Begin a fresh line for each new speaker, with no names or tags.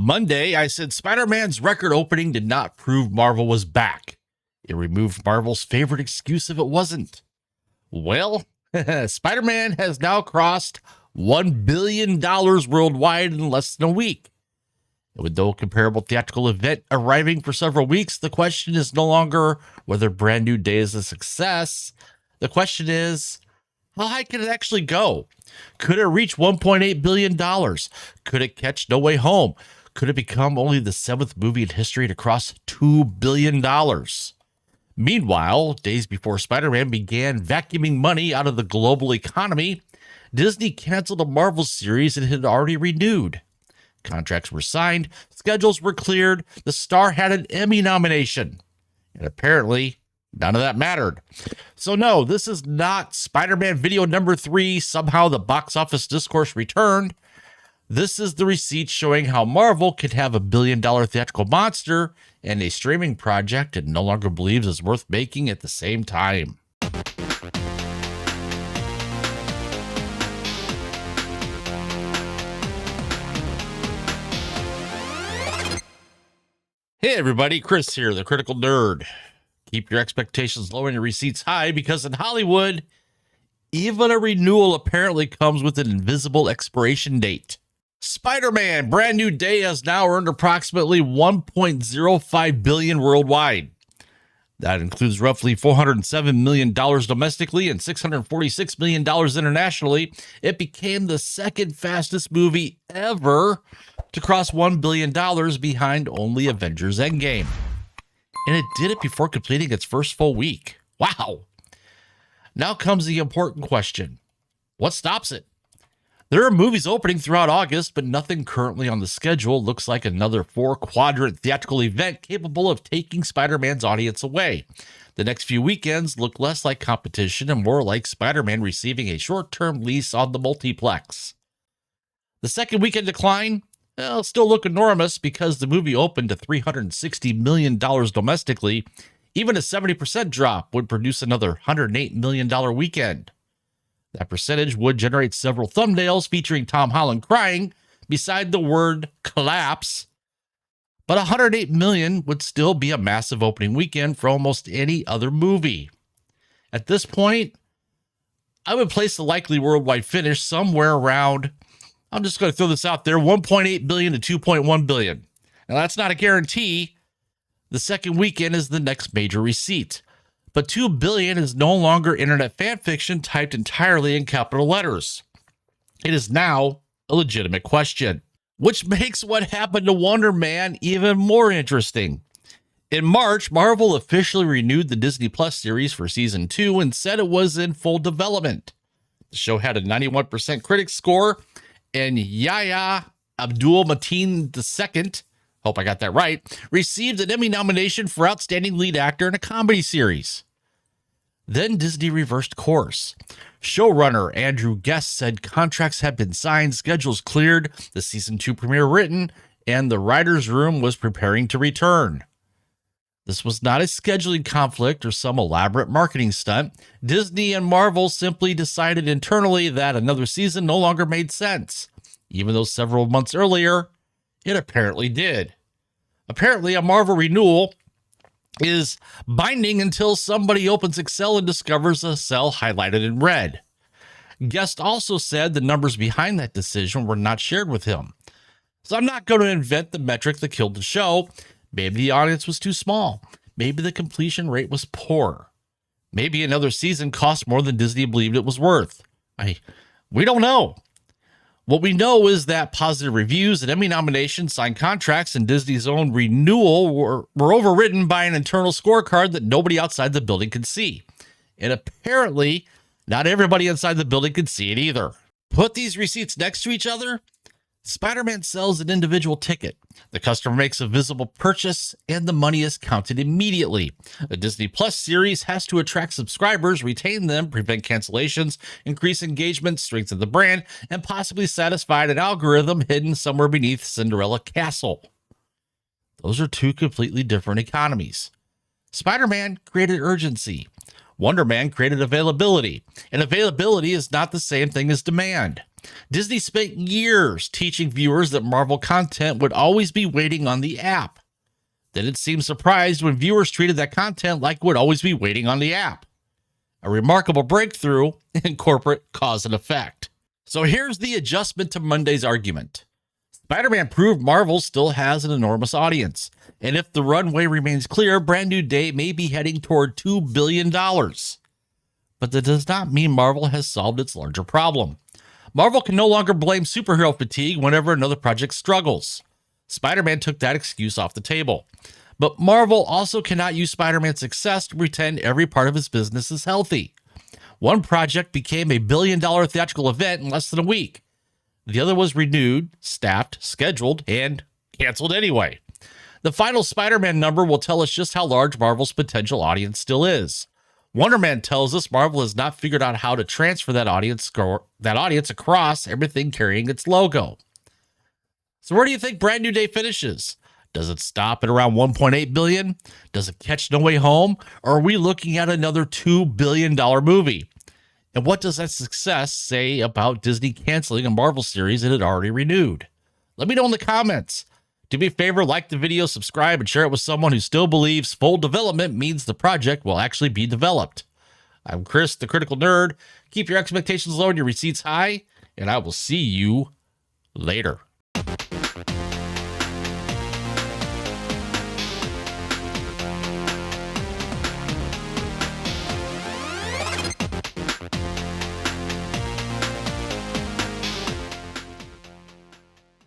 Monday, I said Spider-Man's record opening did not prove Marvel was back. It removed Marvel's favorite excuse if it wasn't. Well, Spider-Man has now crossed $1 billion worldwide in less than a week. And with no comparable theatrical event arriving for several weeks, the question is no longer whether Brand New Day is a success. The question is, how high can it actually go? Could it reach $1.8 billion? Could it catch No Way Home? Could it become only the 7th movie in history to cross $2 billion? Meanwhile, days before Spider-Man began vacuuming money out of the global economy, Disney canceled a Marvel series it had already renewed. Contracts were signed, schedules were cleared, the star had an Emmy nomination. And apparently, none of that mattered. So no, this is not Spider-Man video number 3, somehow the box office discourse returned. This is the receipt showing how Marvel could have a billion-dollar theatrical monster and a streaming project it no longer believes is worth making at the same time. Hey everybody, Chris here, the Critical Nerd. Keep your expectations low and your receipts high, because in Hollywood, even a renewal apparently comes with an invisible expiration date. Spider-Man Brand New Day has now earned approximately $1.05 billion worldwide. That includes roughly $407 million domestically and $646 million internationally. It became the second fastest movie ever to cross $1 billion behind only Avengers Endgame. And it did it before completing its first full week. Wow. Now comes the important question. What stops it? There are movies opening throughout August, but nothing currently on the schedule looks like another 4-quadrant theatrical event capable of taking Spider-Man's audience away. The next few weekends look less like competition and more like Spider-Man receiving a short-term lease on the multiplex. The second weekend decline? Well, still look enormous because the movie opened to $360 million domestically. Even a 70% drop would produce another $108 million weekend. That percentage would generate several thumbnails featuring Tom Holland crying beside the word collapse. But $108 million would still be a massive opening weekend for almost any other movie. At this point, I would place the likely worldwide finish somewhere around, I'm just going to throw this out there, $1.8 billion to $2.1 billion. Now, that's not a guarantee. The second weekend is the next major receipt. But $2 billion is no longer internet fan fiction typed entirely in capital letters. It is now a legitimate question, which makes what happened to WonderMan even more interesting. In March, Marvel officially renewed the Disney Plus series for season 2 and said it was in full development. The show had a 91% critic score, and Yahya Abdul-Mateen II, hope I got that right, received an Emmy nomination for Outstanding Lead Actor in a Comedy Series. Then Disney reversed course. Showrunner Andrew Guest said contracts had been signed, schedules cleared, the season 2 premiere written, and the writer's room was preparing to return. This was not a scheduling conflict or some elaborate marketing stunt. Disney and Marvel simply decided internally that another season no longer made sense, even though several months earlier, it apparently did. Apparently, a Marvel renewal is binding until somebody opens Excel and discovers a cell highlighted in red. Guest also said the numbers behind that decision were not shared with him. So I'm not going to invent the metric that killed the show. Maybe the audience was too small. Maybe the completion rate was poor. Maybe another season cost more than Disney believed it was worth. We don't know. What we know is that positive reviews and Emmy nominations, signed contracts, and Disney's own renewal were overridden by an internal scorecard that nobody outside the building could see. And apparently, not everybody inside the building could see it either. Put these receipts next to each other. Spider-Man sells an individual ticket. The customer makes a visible purchase, and the money is counted immediately. The Disney Plus series has to attract subscribers, retain them, prevent cancellations, increase engagement, strengthen the brand, and possibly satisfy an algorithm hidden somewhere beneath Cinderella Castle. Those are two completely different economies. Spider-Man created urgency. WonderMan created availability. And availability is not the same thing as demand. Disney spent years teaching viewers that Marvel content would always be waiting on the app. Then it seemed surprised when viewers treated that content like it would always be waiting on the app. A remarkable breakthrough in corporate cause and effect. So here's the adjustment to Monday's argument. Spider-Man proved Marvel still has an enormous audience, and if the runway remains clear, Brand New Day may be heading toward $2 billion. But that does not mean Marvel has solved its larger problem. Marvel can no longer blame superhero fatigue whenever another project struggles. Spider-Man took that excuse off the table. But Marvel also cannot use Spider-Man's success to pretend every part of his business is healthy. One project became a $1 billion theatrical event in less than a week. The other was renewed, staffed, scheduled, and canceled anyway. The final Spider-Man number will tell us just how large Marvel's potential audience still is. WonderMan tells us Marvel has not figured out how to transfer that audience across everything carrying its logo. So where do you think Brand New Day finishes? Does it stop at around $1.8 billion? Does it catch No Way Home? Or are we looking at another $2 billion movie? And what does that success say about Disney canceling a Marvel series it had already renewed? Let me know in the comments. Do me a favor, like the video, subscribe, and share it with someone who still believes full development means the project will actually be developed. I'm Chris, the Critical Nerd. Keep your expectations low and your receipts high, and I will see you later.